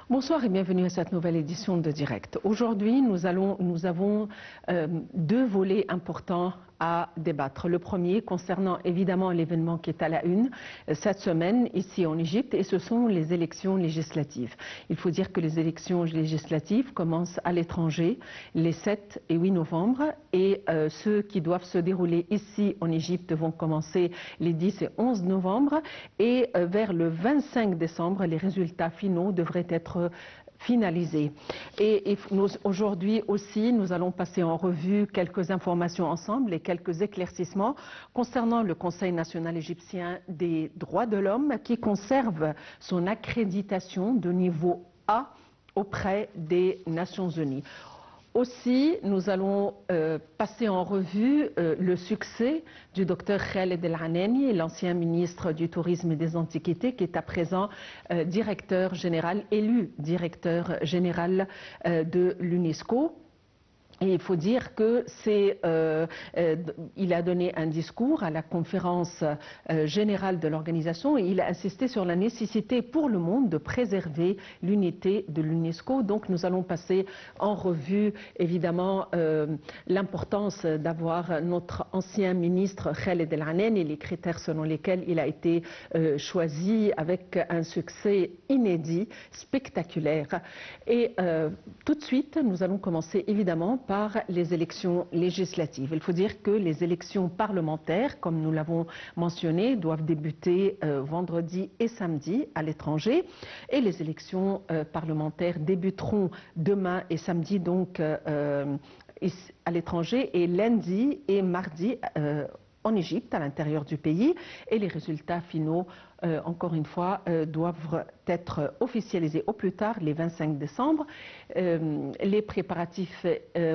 Bonsoir et bienvenue à cette nouvelle édition de Direct. Aujourd'hui, nous avons deux volets importants à débattre. Le premier concernant évidemment l'événement qui est à la une cette semaine ici en Égypte, et ce sont les élections législatives. Il faut dire que les élections législatives commencent à l'étranger les 7 et 8 novembre et ceux qui doivent se dérouler ici en Égypte vont commencer les 10 et 11 novembre et vers le 25 décembre, les résultats finaux devraient être finalisés. Et aujourd'hui aussi, nous allons passer en revue quelques informations ensemble et quelques éclaircissements concernant le Conseil national égyptien des droits de l'homme qui conserve son accréditation de niveau A auprès des Nations Unies. Aussi, nous allons passer en revue le succès du docteur Khaled El-Anani, l'ancien ministre du Tourisme et des Antiquités, qui est à présent directeur général, élu directeur général de l'UNESCO. Et il faut dire que il a donné un discours à la conférence générale de l'organisation et il a insisté sur la nécessité pour le monde de préserver l'unité de l'UNESCO. Donc nous allons passer en revue évidemment l'importance d'avoir notre ancien ministre Khaled El-Anani et les critères selon lesquels il a été choisi avec un succès inédit, spectaculaire. Et tout de suite, nous allons commencer évidemment par les élections législatives. Il faut dire que les élections parlementaires, comme nous l'avons mentionné, doivent débuter vendredi et samedi à l'étranger. Et les élections parlementaires débuteront demain et samedi donc à l'étranger et lundi et mardi en Égypte, à l'intérieur du pays, et les résultats finaux, encore une fois, doivent être officialisés au plus tard, les 25 décembre. Les préparatifs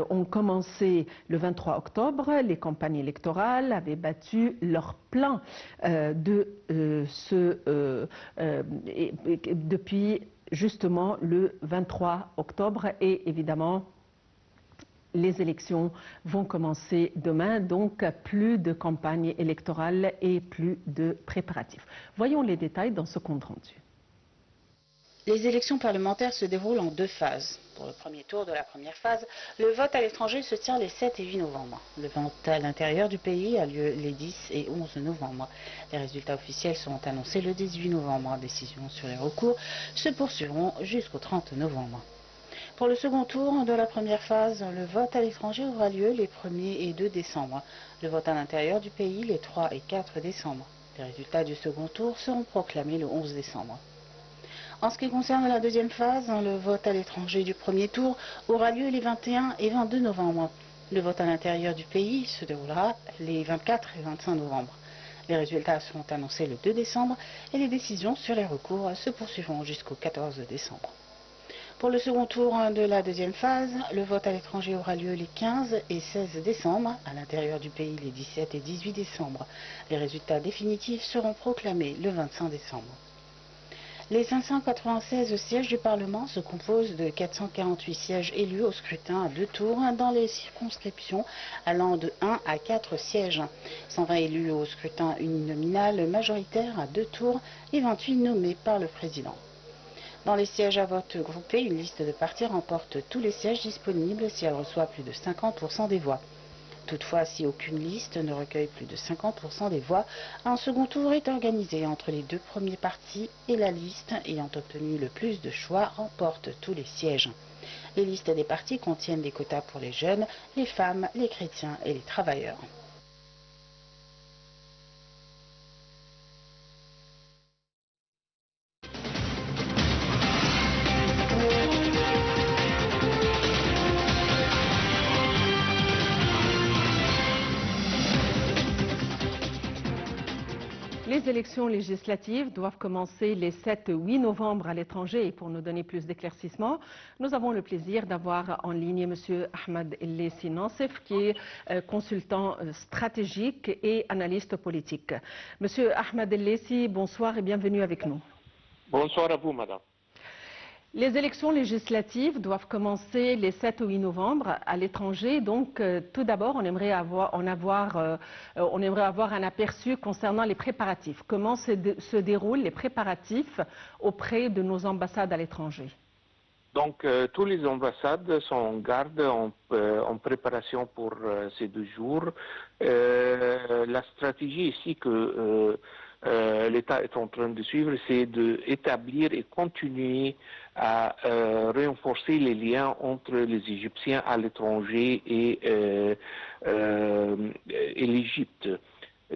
ont commencé le 23 octobre. Les campagnes électorales avaient battu leur plein depuis justement le 23 octobre et évidemment, les élections vont commencer demain, donc plus de campagne électorale et plus de préparatifs. Voyons les détails dans ce compte rendu. Les élections parlementaires se déroulent en deux phases. Pour le premier tour de la première phase, le vote à l'étranger se tient les 7 et 8 novembre. Le vote à l'intérieur du pays a lieu les 10 et 11 novembre. Les résultats officiels seront annoncés le 18 novembre. Décisions sur les recours se poursuivront jusqu'au 30 novembre. Pour le second tour de la première phase, le vote à l'étranger aura lieu les 1er et 2 décembre. Le vote à l'intérieur du pays les 3 et 4 décembre. Les résultats du second tour seront proclamés le 11 décembre. En ce qui concerne la deuxième phase, le vote à l'étranger du premier tour aura lieu les 21 et 22 novembre. Le vote à l'intérieur du pays se déroulera les 24 et 25 novembre. Les résultats seront annoncés le 2 décembre et les décisions sur les recours se poursuivront jusqu'au 14 décembre. Pour le second tour de la deuxième phase, le vote à l'étranger aura lieu les 15 et 16 décembre, à l'intérieur du pays les 17 et 18 décembre. Les résultats définitifs seront proclamés le 25 décembre. Les 596 sièges du Parlement se composent de 448 sièges élus au scrutin à 2 tours dans les circonscriptions allant de 1 à 4 sièges. 120 élus au scrutin uninominal majoritaire à 2 tours et 28 nommés par le président. Dans les sièges à vote groupé, une liste de partis remporte tous les sièges disponibles si elle reçoit plus de 50% des voix. Toutefois, si aucune liste ne recueille plus de 50% des voix, un second tour est organisé entre les deux premiers partis et la liste ayant obtenu le plus de choix remporte tous les sièges. Les listes des partis contiennent des quotas pour les jeunes, les femmes, les chrétiens et les travailleurs. Les élections législatives doivent commencer les 7 et 8 novembre à l'étranger et pour nous donner plus d'éclaircissements, nous avons le plaisir d'avoir en ligne M. Ahmed El-Lessi Nassef qui est consultant stratégique et analyste politique. M. Ahmed El-Lessi, bonsoir et bienvenue avec nous. Bonsoir à vous, madame. Les élections législatives doivent commencer les 7 ou 8 novembre à l'étranger. Donc, tout d'abord, on aimerait avoir un aperçu concernant les préparatifs. Comment se déroulent les préparatifs auprès de nos ambassades à l'étranger? Donc, tous les ambassades sont en garde, en préparation pour ces 2 jours. La stratégie ici que l'État est en train de suivre, c'est d'établir et continuer à renforcer les liens entre les Égyptiens à l'étranger et l'Égypte.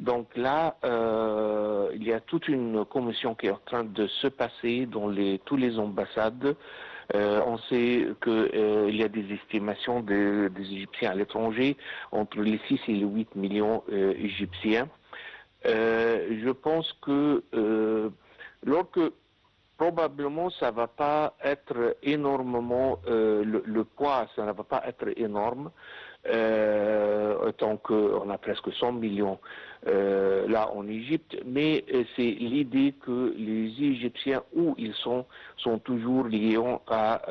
Donc là, il y a toute une commission qui est en train de se passer dans toutes les ambassades. On sait qu'il y a des estimations des Égyptiens à l'étranger entre les 6 et les 8 millions égyptiens. Je pense que probablement ça ne va pas être énormément, le poids, ça ne va pas être énorme, tant qu'on a presque 100 millions là en Égypte, mais c'est l'idée que les Égyptiens, où ils sont toujours liés à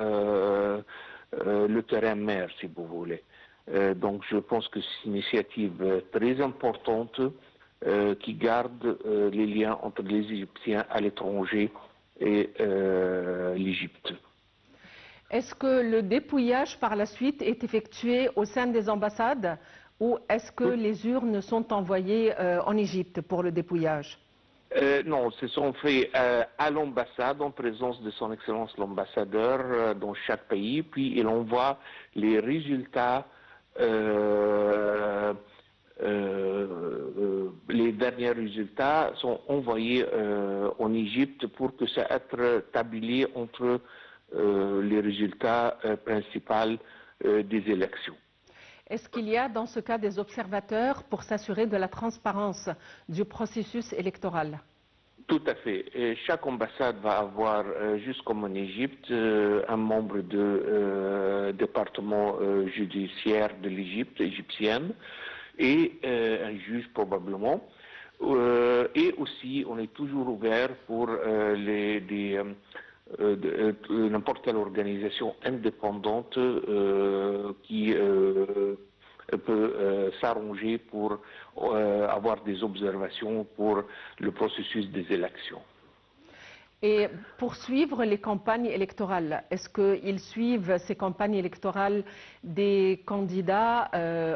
le terrain mer, si vous voulez. Donc je pense que c'est une initiative très importante qui garde les liens entre les Égyptiens à l'étranger et l'Égypte. Est-ce que le dépouillage par la suite est effectué au sein des ambassades ou est-ce que les urnes sont envoyées en Égypte pour le dépouillage? Non, ce sont faits à l'ambassade en présence de son Excellence l'ambassadeur dans chaque pays, puis il envoie les résultats, les derniers résultats sont envoyés en Égypte pour que ça soit établi entre les résultats principaux des élections. Est-ce qu'il y a dans ce cas des observateurs pour s'assurer de la transparence du processus électoral? Tout à fait. Et chaque ambassade va avoir, juste comme en Égypte, un membre du département judiciaire de l'Égypte égyptienne et un juge probablement. Et aussi, on est toujours ouvert pour n'importe quelle organisation indépendante qui peut s'arranger pour avoir des observations pour le processus des élections. Et pour suivre les campagnes électorales, est-ce qu'ils suivent ces campagnes électorales des candidats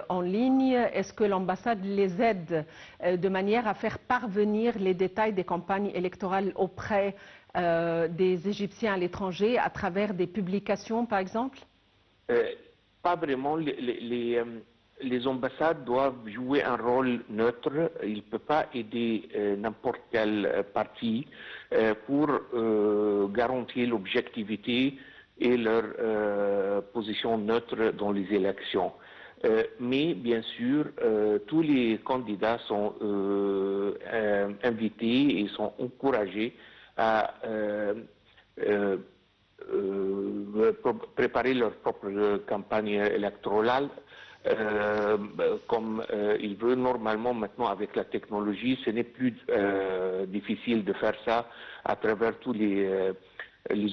en ligne? Est-ce que l'ambassade les aide de manière à faire parvenir les détails des campagnes électorales auprès des Égyptiens à l'étranger à travers des publications, par exemple? Pas vraiment. Les ambassades doivent jouer un rôle neutre. Ils ne peuvent pas aider n'importe quel parti pour garantir l'objectivité et leur position neutre dans les élections. Mais bien sûr, tous les candidats sont invités et sont encouragés à préparer leur propre campagne électorale comme il veut. Normalement, maintenant, avec la technologie, ce n'est plus difficile de faire ça à travers tous les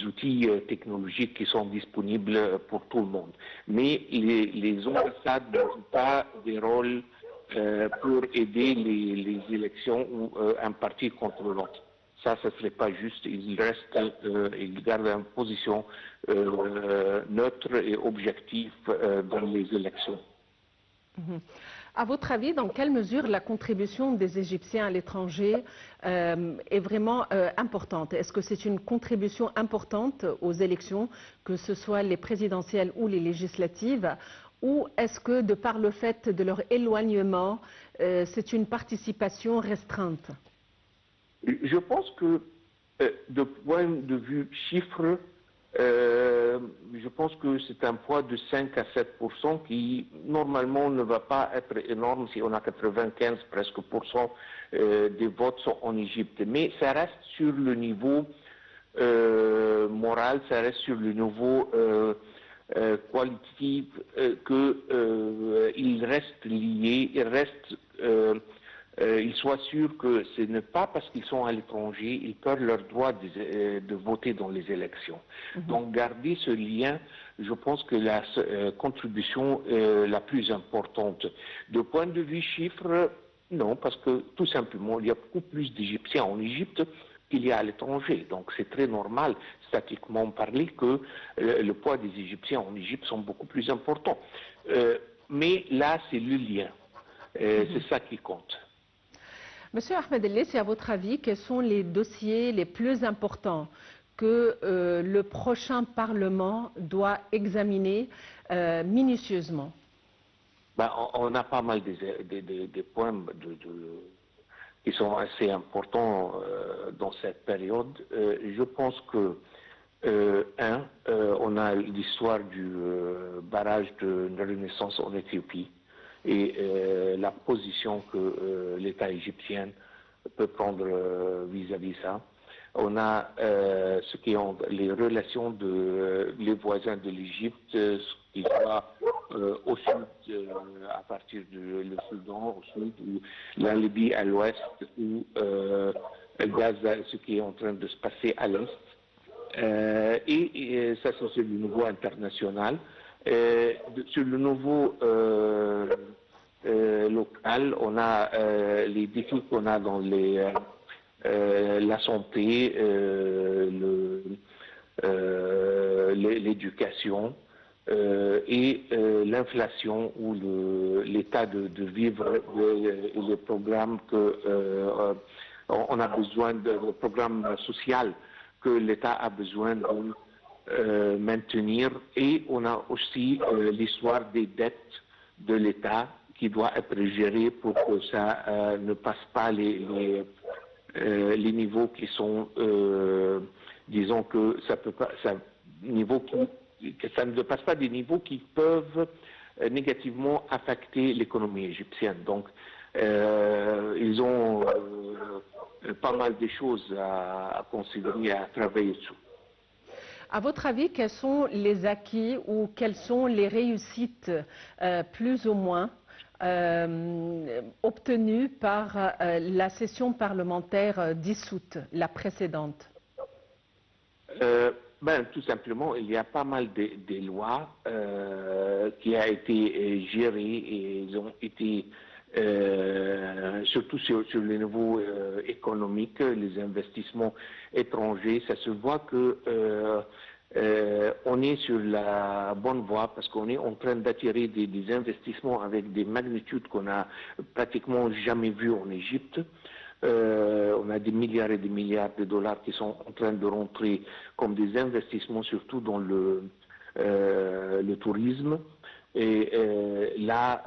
outils technologiques qui sont disponibles pour tout le monde. Mais les ambassades n'ont pas des rôles pour aider les élections ou un parti contre l'autre. Ça, ce ne serait pas juste. Ils gardent une position neutre et objective dans les élections. À votre avis, dans quelle mesure la contribution des Égyptiens à l'étranger est vraiment importante? Est-ce que c'est une contribution importante aux élections, que ce soit les présidentielles ou les législatives, ou est-ce que, de par le fait de leur éloignement, c'est une participation restreinte? Je pense que, de point de vue chiffre, je pense que c'est un poids de 5 à 7% qui, normalement, ne va pas être énorme si on a 95 presque % des votes sont en Égypte. Mais ça reste sur le niveau moral, ça reste sur le niveau qualitatif, qu'ils restent liés, ils soient sûrs que ce n'est pas parce qu'ils sont à l'étranger, ils perdent leur droit de voter dans les élections. Donc garder ce lien, je pense que la contribution la plus importante. De point de vue chiffre, non, parce que tout simplement, il y a beaucoup plus d'Égyptiens en Égypte qu'il y a à l'étranger. Donc c'est très normal, statistiquement parlé, que le poids des Égyptiens en Égypte sont beaucoup plus importants. Mais là, c'est le lien. C'est ça qui compte. Monsieur Ahmed El-Lessi, à votre avis, quels sont les dossiers les plus importants que le prochain Parlement doit examiner minutieusement? Ben, on a pas mal des points qui sont assez importants dans cette période. Je pense que, on a l'histoire du barrage de la Renaissance en Éthiopie et la position que l'État égyptien peut prendre vis-à-vis ça. On a ce qui ont les relations les voisins de l'Égypte, ce qui soit au sud, à partir du Soudan, au sud, ou la Libye à l'ouest, ou Gaza, ce qui est en train de se passer à l'est. Et ça, c'est sur le niveau international. Sur le niveau local, on a les défis qu'on a dans la santé, l'éducation et l'inflation ou l'état de vivre et les programmes on a besoin de programmes sociaux que l'État a besoin de maintenir, et on a aussi l'histoire des dettes de l'État qui doit être gérée pour que ça ne passe pas les niveaux qui sont, disons que ça peut pas, que ça ne dépasse pas des niveaux qui peuvent négativement affecter l'économie égyptienne. Donc, ils ont pas mal de choses à considérer, à travailler dessus. À votre avis, quels sont les acquis ou quelles sont les réussites plus ou moins obtenues par la session parlementaire dissoute, la précédente? Tout simplement, il y a pas mal de lois qui ont été gérées et ils ont été, surtout sur le niveau économique, les investissements étrangers, ça se voit que on est sur la bonne voie parce qu'on est en train d'attirer des investissements avec des magnitudes qu'on a pratiquement jamais vues en Égypte. On a des milliards et des milliards de dollars qui sont en train de rentrer comme des investissements, surtout dans le tourisme. Et là,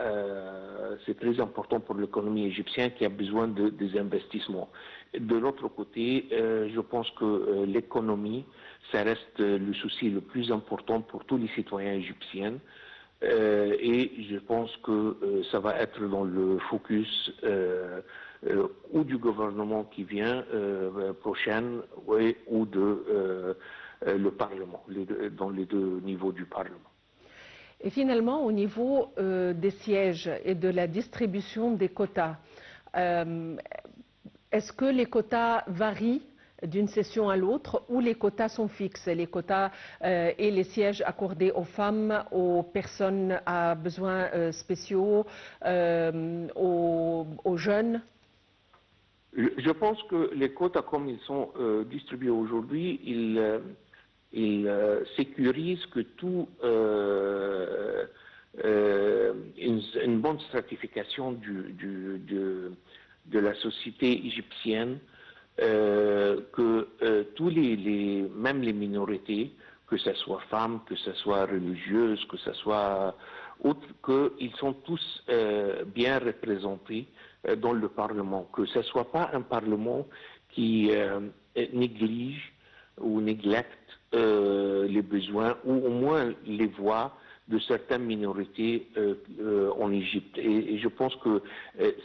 c'est très important pour l'économie égyptienne qui a besoin des investissements. De l'autre côté, je pense que l'économie, ça reste le souci le plus important pour tous les citoyens égyptiens. Et je pense que ça va être dans le focus ou du gouvernement qui vient prochain, ou de le Parlement, dans les deux niveaux du Parlement. Et finalement, au niveau des sièges et de la distribution des quotas, est-ce que les quotas varient d'une session à l'autre ou les quotas sont fixes, les quotas et les sièges accordés aux femmes, aux personnes à besoins spéciaux, aux jeunes? Je pense que les quotas, comme ils sont distribués aujourd'hui, ils sécurisent que tout une bonne stratification de la société égyptienne, que tous même les minorités, que ce soit femmes, que ce soit religieuses, que ce soit autres, qu'ils sont tous bien représentés dans le Parlement, que ce ne soit pas un Parlement qui néglige ou néglecte les besoins ou au moins les voix de certaines minorités en Égypte. Et je pense que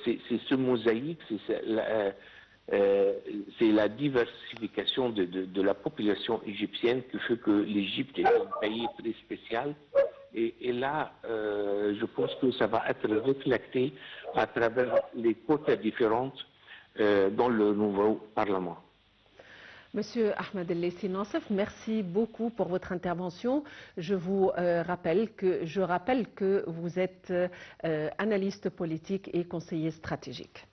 c'est ce mosaïque, c'est la diversification de la population égyptienne qui fait que l'Égypte est un pays très spécial. Et là, je pense que ça va être reflété à travers les quotas différentes dans le nouveau Parlement. Monsieur Ahmed El-Lessi Nassef, merci beaucoup pour votre intervention. Je rappelle que vous êtes analyste politique et conseiller stratégique.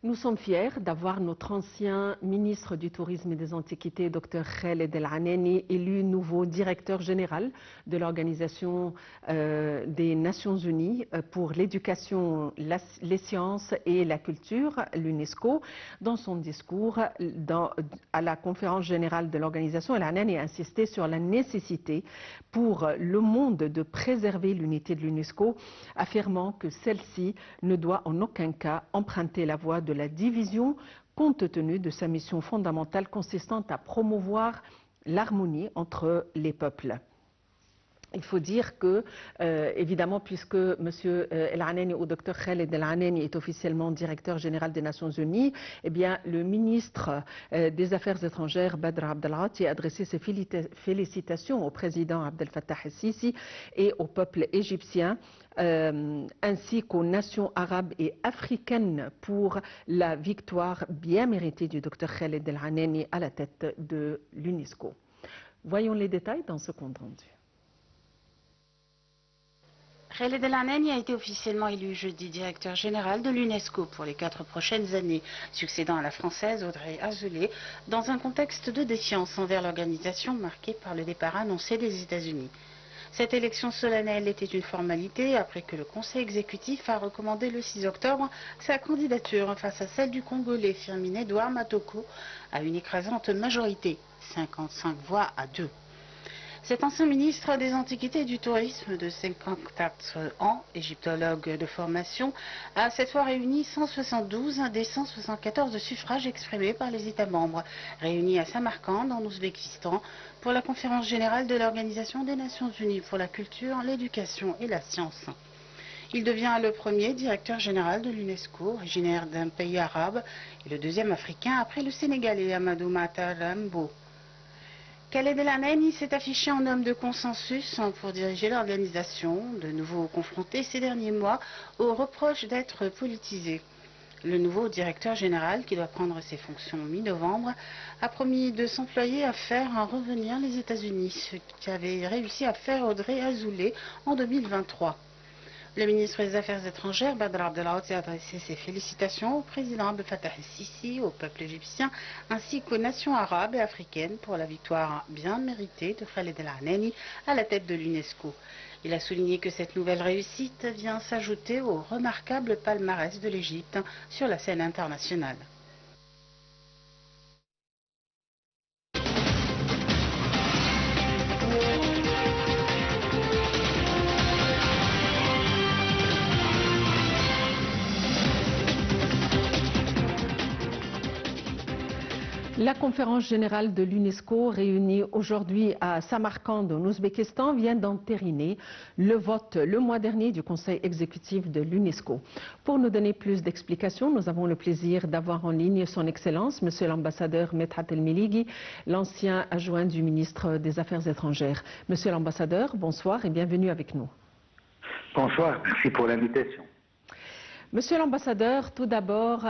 Nous sommes fiers d'avoir notre ancien ministre du Tourisme et des Antiquités, Dr Khaled El Anani, élu nouveau directeur général de l'Organisation des Nations Unies pour l'éducation, les sciences et la culture, l'UNESCO. Dans son discours à la conférence générale de l'organisation, El Anani a insisté sur la nécessité pour le monde de préserver l'unité de l'UNESCO, affirmant que celle-ci ne doit en aucun cas emprunter la voie de la division, compte tenu de sa mission fondamentale consistant à promouvoir l'harmonie entre les peuples. Il faut dire que, évidemment, puisque M. El Anani ou Dr Khaled El Anani est officiellement directeur général des Nations Unies, eh bien, le ministre des Affaires étrangères, Badr Abdel Ati, a adressé ses félicitations au président Abdel Fattah el-Sisi et au peuple égyptien, ainsi qu'aux nations arabes et africaines pour la victoire bien méritée du Dr Khaled El Anani à la tête de l'UNESCO. Voyons les détails dans ce compte rendu. Khaled El Anani a été officiellement élu jeudi directeur général de l'UNESCO pour les 4 prochaines années, succédant à la française Audrey Azoulay, dans un contexte de défiance envers l'organisation marqué par le départ annoncé des États-Unis. Cette élection solennelle était une formalité après que le Conseil exécutif a recommandé le 6 octobre sa candidature face à celle du Congolais Firmin Edouard Matoko à une écrasante majorité, 55 voix à 2. Cet ancien ministre des Antiquités et du Tourisme de 54 ans, égyptologue de formation, a cette fois réuni 172 des 174 suffrages exprimés par les États membres, réunis à Samarcande, en Ouzbékistan, pour la conférence générale de l'Organisation des Nations Unies pour la culture, l'éducation et la science. Il devient le premier directeur général de l'UNESCO, originaire d'un pays arabe, et le deuxième africain après le Sénégalais Amadou Matar Rambo. Khaled El Anani s'est affiché en homme de consensus pour diriger l'organisation, de nouveau confronté ces derniers mois aux reproches d'être politisé. Le nouveau directeur général, qui doit prendre ses fonctions mi-novembre, a promis de s'employer à faire revenir les États-Unis, ce qu'avait réussi à faire Audrey Azoulay en 2023. Le ministre des Affaires étrangères, Badr Abdel Ati, a adressé ses félicitations au président Abdel Fattah el-Sisi, au peuple égyptien, ainsi qu'aux nations arabes et africaines pour la victoire bien méritée de Khaled El Anani à la tête de l'UNESCO. Il a souligné que cette nouvelle réussite vient s'ajouter au remarquable palmarès de l'Égypte sur la scène internationale. La conférence générale de l'UNESCO réunie aujourd'hui à Samarcande en Ouzbékistan vient d'entériner le vote le mois dernier du Conseil exécutif de l'UNESCO. Pour nous donner plus d'explications, nous avons le plaisir d'avoir en ligne son Excellence, Monsieur l'ambassadeur Medhat El-Miligi, l'ancien adjoint du ministre des Affaires étrangères. Monsieur l'ambassadeur, bonsoir et bienvenue avec nous. Bonsoir, merci pour l'invitation. Monsieur l'ambassadeur, tout d'abord,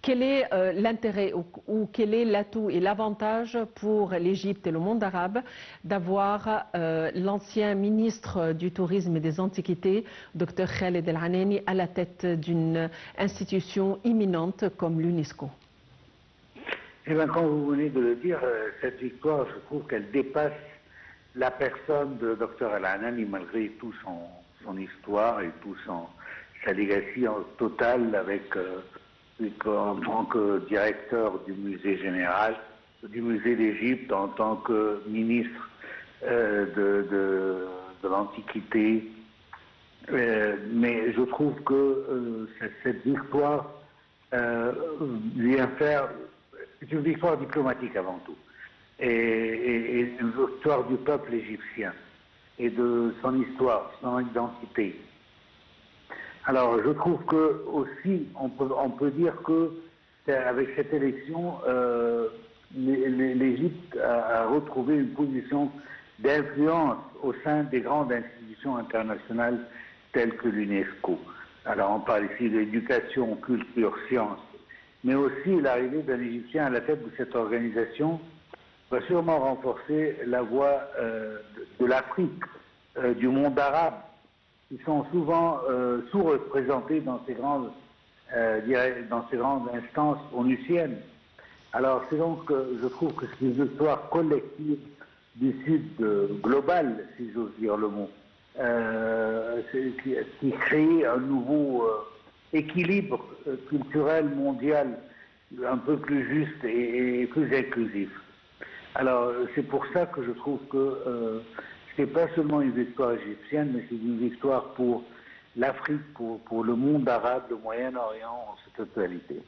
quel est l'intérêt ou quel est l'atout et l'avantage pour l'Égypte et le monde arabe d'avoir l'ancien ministre du Tourisme et des Antiquités, Dr Khaled El Anani, à la tête d'une institution imminente comme l'UNESCO? Eh bien, comme vous venez de le dire, cette victoire, je trouve qu'elle dépasse la personne de Dr El Anani, malgré tout son histoire et tout sa legacy totale avec... en tant que directeur du musée général, du musée d'Égypte, en tant que ministre de l'Antiquité. Mais je trouve que cette victoire vient faire... C'est une victoire diplomatique avant tout. Et une victoire du peuple égyptien et de son histoire, son identité. Alors, je trouve que aussi, on peut dire que avec cette élection, l'Égypte a retrouvé une position d'influence au sein des grandes institutions internationales telles que l'UNESCO. Alors, on parle ici d'éducation, culture, science, mais aussi l'arrivée d'un Égyptien à la tête de cette organisation va sûrement renforcer la voix de l'Afrique, du monde arabe, qui sont souvent sous-représentés dans ces grandes dans ces grandes instances onusiennes. Alors c'est donc, je trouve que c'est une victoire collective du Sud global, si j'ose dire le mot, qui crée un nouveau équilibre culturel mondial un peu plus juste et plus inclusif. Alors c'est pour ça que je trouve que c'est pas seulement une victoire égyptienne, mais c'est une victoire pour l'Afrique, pour le monde arabe, le Moyen-Orient en sa totalité.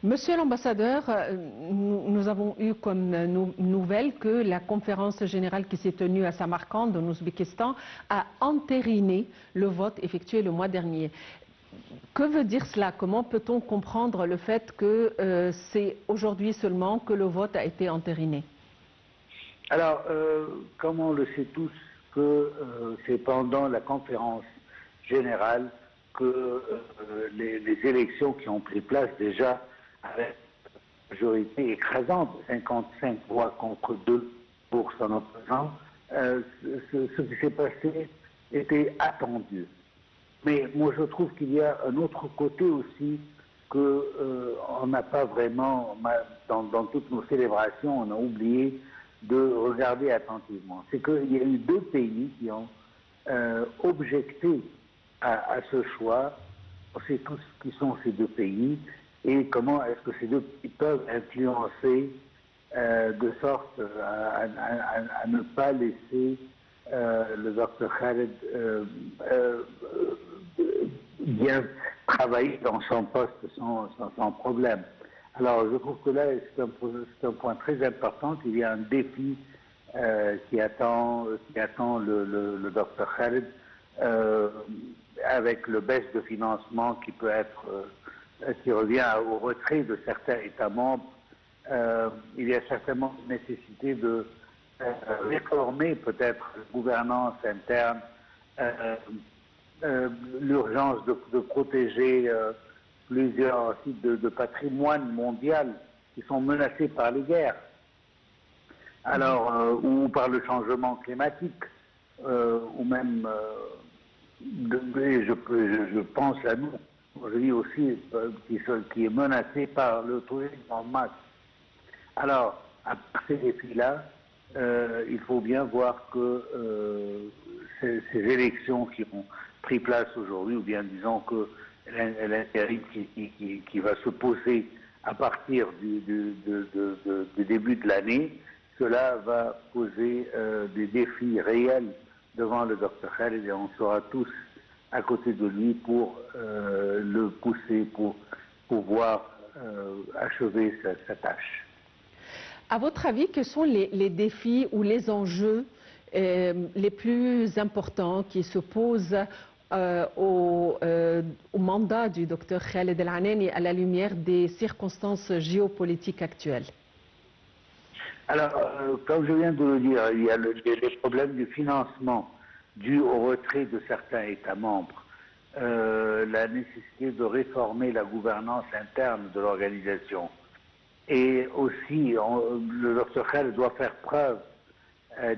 Monsieur l'ambassadeur, nous avons eu comme nouvelle que la conférence générale qui s'est tenue à Samarcande, en Ouzbékistan, a entériné le vote effectué le mois dernier. Que veut dire cela? Comment peut-on comprendre le fait que c'est aujourd'hui seulement que le vote a été entériné? Alors, comme on le sait tous, que c'est pendant la conférence générale que les élections qui ont pris place déjà avec une majorité écrasante, 55 voix contre 2 pour son opposant, ce qui s'est passé était attendu. Mais moi je trouve qu'il y a un autre côté aussi qu'on n'a pas vraiment, dans toutes nos célébrations, on a oublié de regarder attentivement. C'est qu'il y a eu 2 pays qui ont objecté à ce choix. On sait tous qui sont ces 2 pays et comment est-ce que ces 2 pays peuvent influencer de sorte à ne pas laisser le Dr Khaled bien travailler dans son poste sans problème. Alors je trouve que là c'est un point très important. Il y a un défi qui attend le Dr Khaled avec le baisse de financement qui peut être qui revient au retrait de certains États membres. Il y a certainement une nécessité de réformer peut-être la gouvernance interne, l'urgence de protéger plusieurs sites de patrimoine mondial qui sont menacés par les guerres, alors ou par le changement climatique, ou même, je pense à nous, je dis aussi, qui est menacé par le tourisme en masse. Alors, à part ces défis-là, il faut bien voir que ces élections qui ont pris place aujourd'hui, ou bien disons que l'intérim qui va se poser à partir du début de l'année, cela va poser des défis réels devant le Dr Khaled et on sera tous à côté de lui pour le pousser, pour pouvoir achever sa tâche. À votre avis, quels sont les défis ou les enjeux les plus importants qui se posent au mandat du Dr Khaled El-Anani à la lumière des circonstances géopolitiques actuelles? Alors, comme je viens de le dire, il y a les problèmes du financement dû au retrait de certains États membres, la nécessité de réformer la gouvernance interne de l'organisation. Et aussi, le Dr Khaled doit faire preuve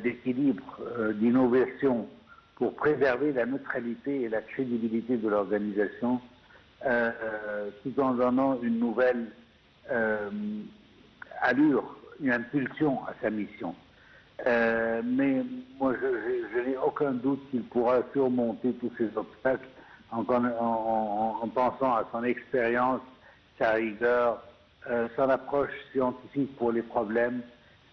d'équilibre, d'innovation pour préserver la neutralité et la crédibilité de l'organisation, tout en donnant une nouvelle allure, une impulsion à sa mission. Mais moi, je n'ai aucun doute qu'il pourra surmonter tous ces obstacles en pensant à son expérience, sa rigueur, son approche scientifique pour les problèmes.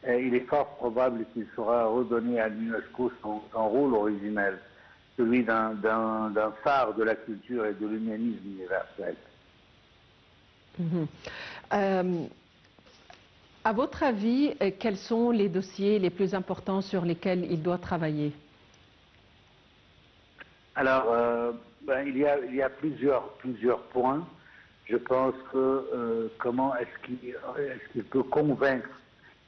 Il est fort probable qu'il saura redonner à l'UNESCO son rôle originel, celui d'un phare de la culture et de l'humanisme universel. À votre avis, quels sont les dossiers les plus importants sur lesquels il doit travailler? Alors, il y a plusieurs points. Je pense que comment est-ce qu'il peut convaincre,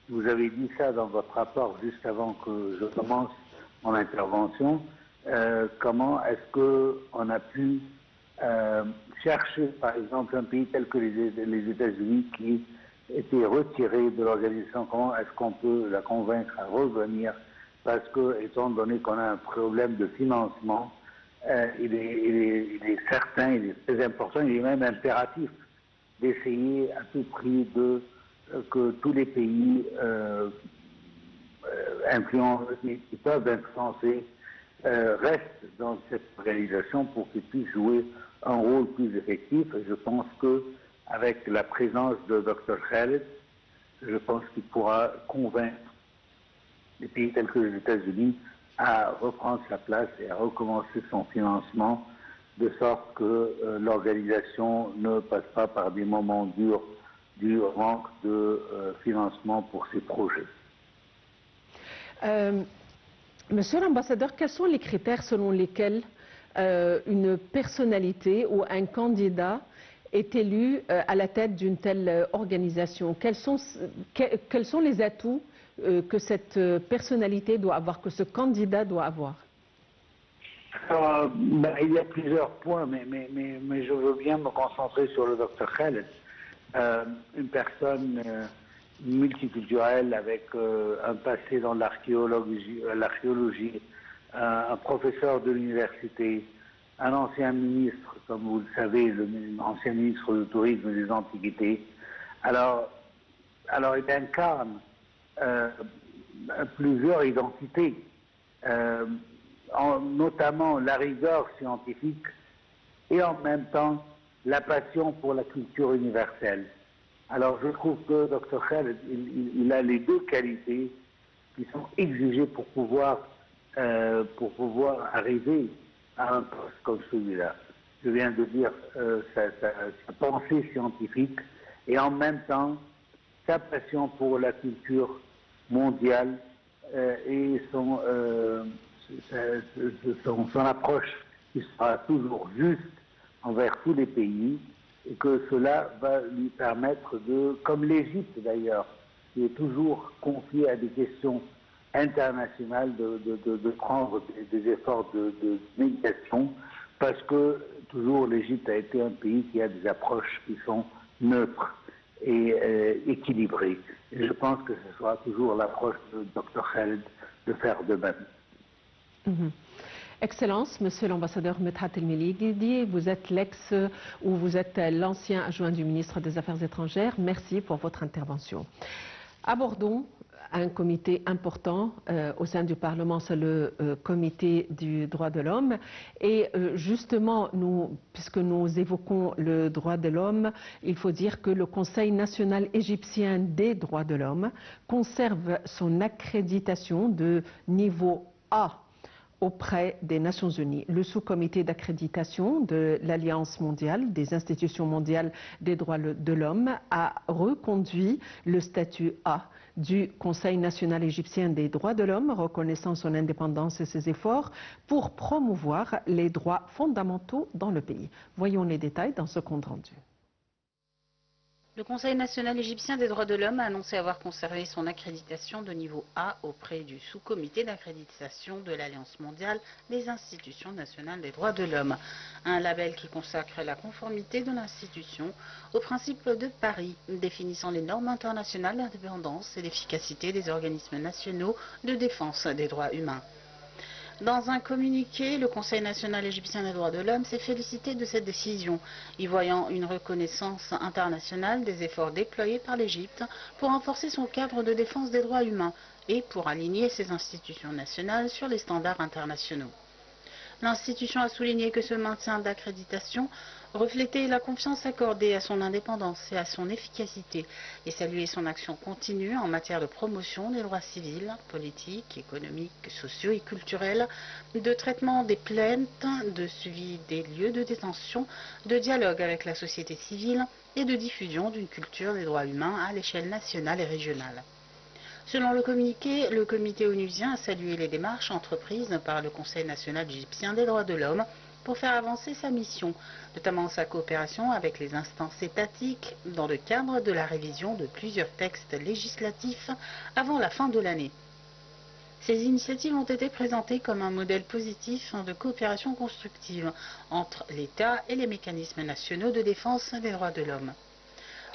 vous avez dit ça dans votre rapport juste avant que je commence mon intervention, comment est-ce qu'on a pu chercher, par exemple, un pays tel que les États-Unis qui était retiré de l'organisation, comment est-ce qu'on peut la convaincre à revenir? Parce que, étant donné qu'on a un problème de financement, il est certain, il est très important, il est même impératif d'essayer à tout prix que tous les pays qui peuvent influencer restent dans cette organisation pour qu'ils puissent jouer un rôle plus effectif. Et je pense qu'avec la présence de Dr Khaled, je pense qu'il pourra convaincre des pays tels que les États-Unis à reprendre sa place et à recommencer son financement, de sorte que l'organisation ne passe pas par des moments durs du manque de financement pour ses projets. Monsieur l'ambassadeur, quels sont les critères selon lesquels une personnalité ou un candidat est élu à la tête d'une telle organisation? Quels sont les atouts que cette personnalité doit avoir, que ce candidat doit avoir? Alors, il y a plusieurs points, mais je veux bien me concentrer sur le Dr Khaled. Une personne multiculturelle avec un passé dans l'archéologie, un professeur de l'université, un ancien ministre, comme vous le savez, l'ancien ministre du Tourisme et des Antiquités. Alors il incarne plusieurs identités, notamment la rigueur scientifique et en même temps la passion pour la culture universelle. Alors je trouve que Dr Khaled, il a les deux qualités qui sont exigées pour pouvoir arriver à un poste comme celui-là. Je viens de dire sa pensée scientifique et en même temps sa passion pour la culture mondiale et son approche qui sera toujours juste envers tous les pays, et que cela va lui permettre comme l'Égypte d'ailleurs, qui est toujours confiée à des questions internationales, de prendre des efforts de médiation, parce que toujours l'Égypte a été un pays qui a des approches qui sont neutres et équilibrées. Et je pense que ce sera toujours l'approche de Dr Khaled de faire de même. Excellence, Monsieur l'ambassadeur Medhat El-Meligidi, vous êtes vous êtes l'ancien adjoint du ministre des Affaires étrangères. Merci pour votre intervention. Abordons un comité important au sein du Parlement, c'est le comité du droit de l'homme. Et justement, puisque nous évoquons le droit de l'homme, il faut dire que le Conseil national égyptien des droits de l'homme conserve son accréditation de niveau A auprès des Nations Unies. Le sous-comité d'accréditation de l'Alliance mondiale, des institutions mondiales des droits de l'homme, a reconduit le statut A du Conseil national égyptien des droits de l'homme, reconnaissant son indépendance et ses efforts pour promouvoir les droits fondamentaux dans le pays. Voyons les détails dans ce compte rendu. Le Conseil national égyptien des droits de l'homme a annoncé avoir conservé son accréditation de niveau A auprès du sous-comité d'accréditation de l'Alliance mondiale des institutions nationales des droits de l'homme. Un label qui consacre la conformité de l'institution aux principes de Paris, définissant les normes internationales d'indépendance et d'efficacité des organismes nationaux de défense des droits humains. Dans un communiqué, le Conseil national égyptien des droits de l'homme s'est félicité de cette décision, y voyant une reconnaissance internationale des efforts déployés par l'Égypte pour renforcer son cadre de défense des droits humains et pour aligner ses institutions nationales sur les standards internationaux. L'institution a souligné que ce maintien d'accréditation reflétait la confiance accordée à son indépendance et à son efficacité et saluait son action continue en matière de promotion des droits civils, politiques, économiques, sociaux et culturels, de traitement des plaintes, de suivi des lieux de détention, de dialogue avec la société civile et de diffusion d'une culture des droits humains à l'échelle nationale et régionale. Selon le comité onusien a salué les démarches entreprises par le Conseil national égyptien des droits de l'homme pour faire avancer sa mission, notamment sa coopération avec les instances étatiques dans le cadre de la révision de plusieurs textes législatifs avant la fin de l'année. Ces initiatives ont été présentées comme un modèle positif de coopération constructive entre l'État et les mécanismes nationaux de défense des droits de l'homme.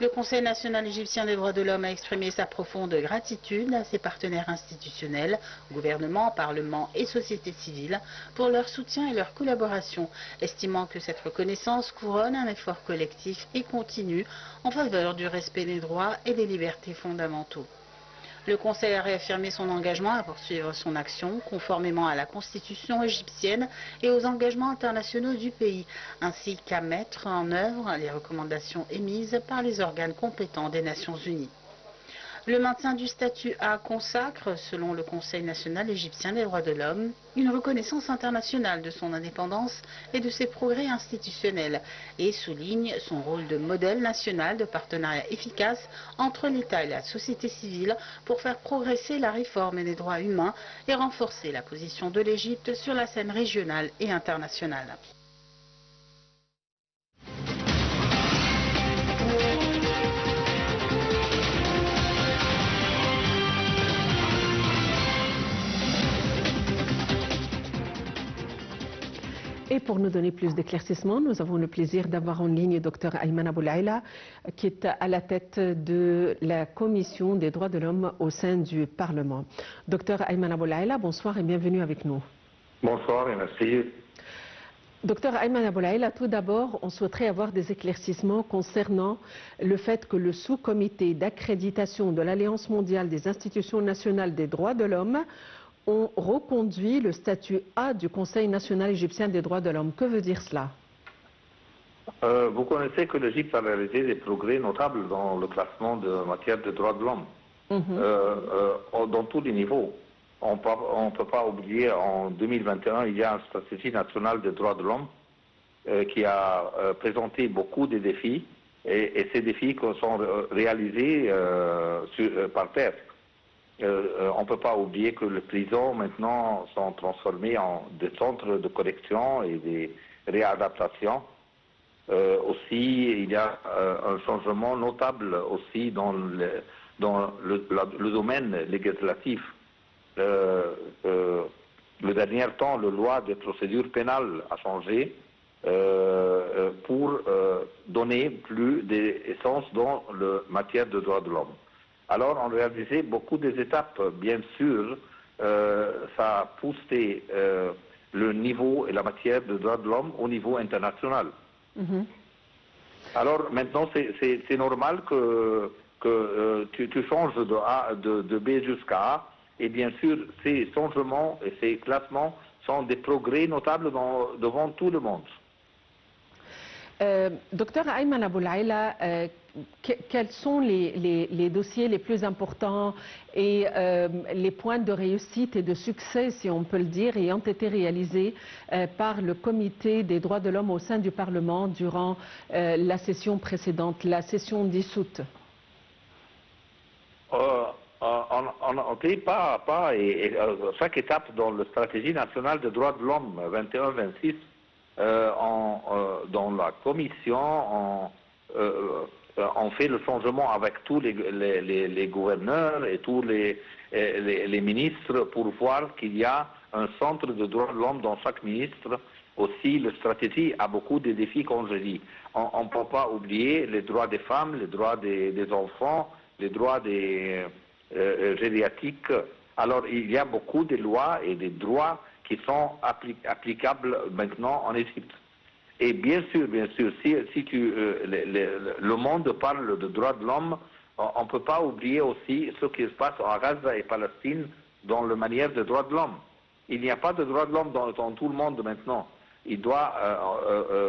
Le Conseil national égyptien des droits de l'homme a exprimé sa profonde gratitude à ses partenaires institutionnels, gouvernement, parlement et société civile, pour leur soutien et leur collaboration, estimant que cette reconnaissance couronne un effort collectif et continu en faveur du respect des droits et des libertés fondamentaux. Le Conseil a réaffirmé son engagement à poursuivre son action conformément à la constitution égyptienne et aux engagements internationaux du pays, ainsi qu'à mettre en œuvre les recommandations émises par les organes compétents des Nations Unies. Le maintien du statut A consacre, selon le Conseil national égyptien des droits de l'homme, une reconnaissance internationale de son indépendance et de ses progrès institutionnels et souligne son rôle de modèle national de partenariat efficace entre l'État et la société civile pour faire progresser la réforme des droits humains et renforcer la position de l'Égypte sur la scène régionale et internationale. Et pour nous donner plus d'éclaircissements, nous avons le plaisir d'avoir en ligne Dr Ayman Aboulaïla, qui est à la tête de la Commission des droits de l'homme au sein du Parlement. Dr Ayman Aboulaïla, bonsoir et bienvenue avec nous. Bonsoir et merci. Dr Ayman Aboulaïla, tout d'abord, on souhaiterait avoir des éclaircissements concernant le fait que le sous-comité d'accréditation de l'Alliance mondiale des institutions nationales des droits de l'homme ont reconduit le statut A du Conseil national égyptien des droits de l'homme. Que veut dire cela? Vous connaissez que l'Égypte a réalisé des progrès notables dans le classement de matière de droits de l'homme, dans tous les niveaux. On ne peut pas oublier, en 2021, il y a une stratégie nationale des droits de l'homme qui a présenté beaucoup de défis, et ces défis sont réalisés par terre. On ne peut pas oublier que les prisons maintenant sont transformées en des centres de correction et des réadaptations. Aussi, il y a un changement notable aussi dans le domaine législatif. Le dernier temps, la loi des procédures pénales a changé pour donner plus d'essence dans la matière de droits de l'homme. Alors, on réalisait beaucoup des étapes, bien sûr, ça a poussé le niveau et la matière de droits de l'homme au niveau international. Alors, maintenant, c'est normal que tu changes de B jusqu'à A, et bien sûr, ces changements et ces classements sont des progrès notables devant tout le monde. Docteur Ayman Aboulaïla, quels sont les dossiers les plus importants et les points de réussite et de succès, si on peut le dire, ayant été réalisés par le Comité des droits de l'homme au sein du Parlement durant la session précédente, la session dissoute? On ne pas et chaque étape dans la stratégie nationale des droits de l'homme 21-26, dans la commission, on fait le changement avec tous les gouverneurs et tous les ministres pour voir qu'il y a un centre de droits de l'homme dans chaque ministre. Aussi, la stratégie a beaucoup de défis, comme je dis. On ne peut pas oublier les droits des femmes, les droits des enfants, les droits des gériatriques. Alors, il y a beaucoup de lois et de droits qui sont applicables maintenant en Égypte. Et bien sûr, si le monde parle de droits de l'homme, on ne peut pas oublier aussi ce qui se passe en Gaza et Palestine dans la manière de droits de l'homme. Il n'y a pas de droits de l'homme dans tout le monde maintenant. Il doit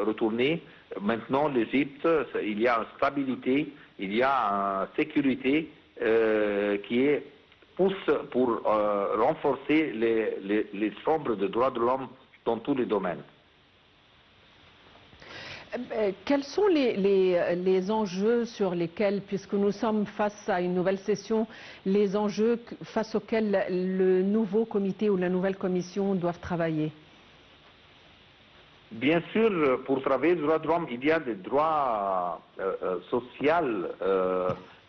retourner. Maintenant, l'Égypte, il y a une stabilité, il y a une sécurité qui pousse pour renforcer les chambres de droits de l'homme dans tous les domaines. Quels sont les enjeux sur lesquels, puisque nous sommes face à une nouvelle session, les enjeux face auxquels le nouveau comité ou la nouvelle commission doivent travailler? Bien sûr, pour travailler les droits de l'homme, il y a des droits sociaux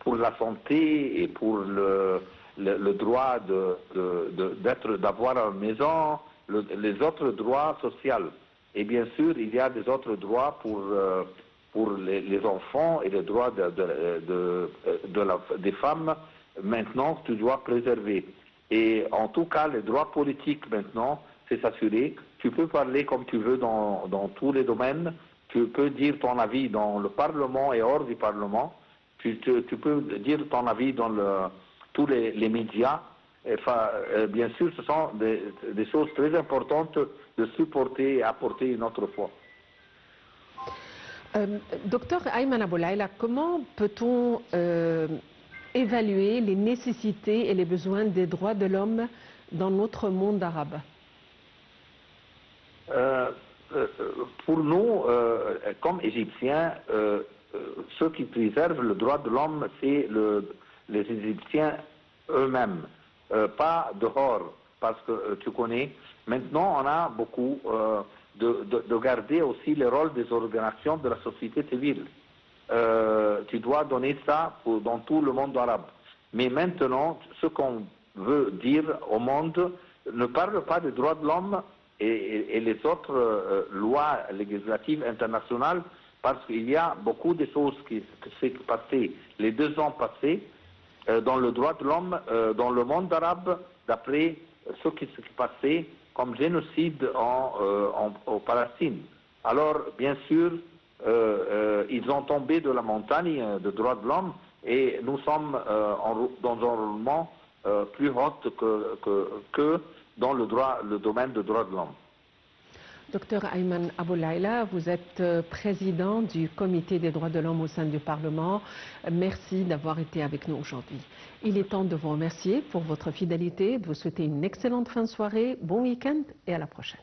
pour la santé et pour le droit d'avoir une maison, les autres droits sociaux. Et bien sûr, il y a des autres droits pour les enfants et les droits des femmes, maintenant, tu dois préserver. Et en tout cas, les droits politiques maintenant, c'est s'assurer. Tu peux parler comme tu veux dans tous les domaines. Tu peux dire ton avis dans le Parlement et hors du Parlement. Tu peux dire ton avis dans tous les médias. Enfin, bien sûr, ce sont des choses très importantes de supporter et apporter une autre fois. Docteur Ayman Aboulaïla, comment peut-on évaluer les nécessités et les besoins des droits de l'homme dans notre monde arabe? Pour nous, comme Égyptiens, ceux qui préservent le droit de l'homme, c'est les Égyptiens eux-mêmes, pas dehors, parce que tu connais, maintenant on a beaucoup de garder aussi le rôle des organisations de la société civile. Tu dois donner ça dans tout le monde arabe. Mais maintenant, ce qu'on veut dire au monde ne parle pas des droits de l'homme et les autres lois législatives internationales, parce qu'il y a beaucoup de choses qui s'est passées les 2 ans passés dans le droit de l'homme dans le monde arabe, d'après ce qui s'est passé comme génocide en Palestine. Alors, bien sûr, ils ont tombé de la montagne de droits de l'homme et nous sommes dans un roulement plus haut que dans le domaine des droits de l'homme. Docteur Ayman Aboulaïla, vous êtes président du Comité des droits de l'homme au sein du Parlement. Merci d'avoir été avec nous aujourd'hui. Il est temps de vous remercier pour votre fidélité, de vous souhaiter une excellente fin de soirée, bon week-end et à la prochaine.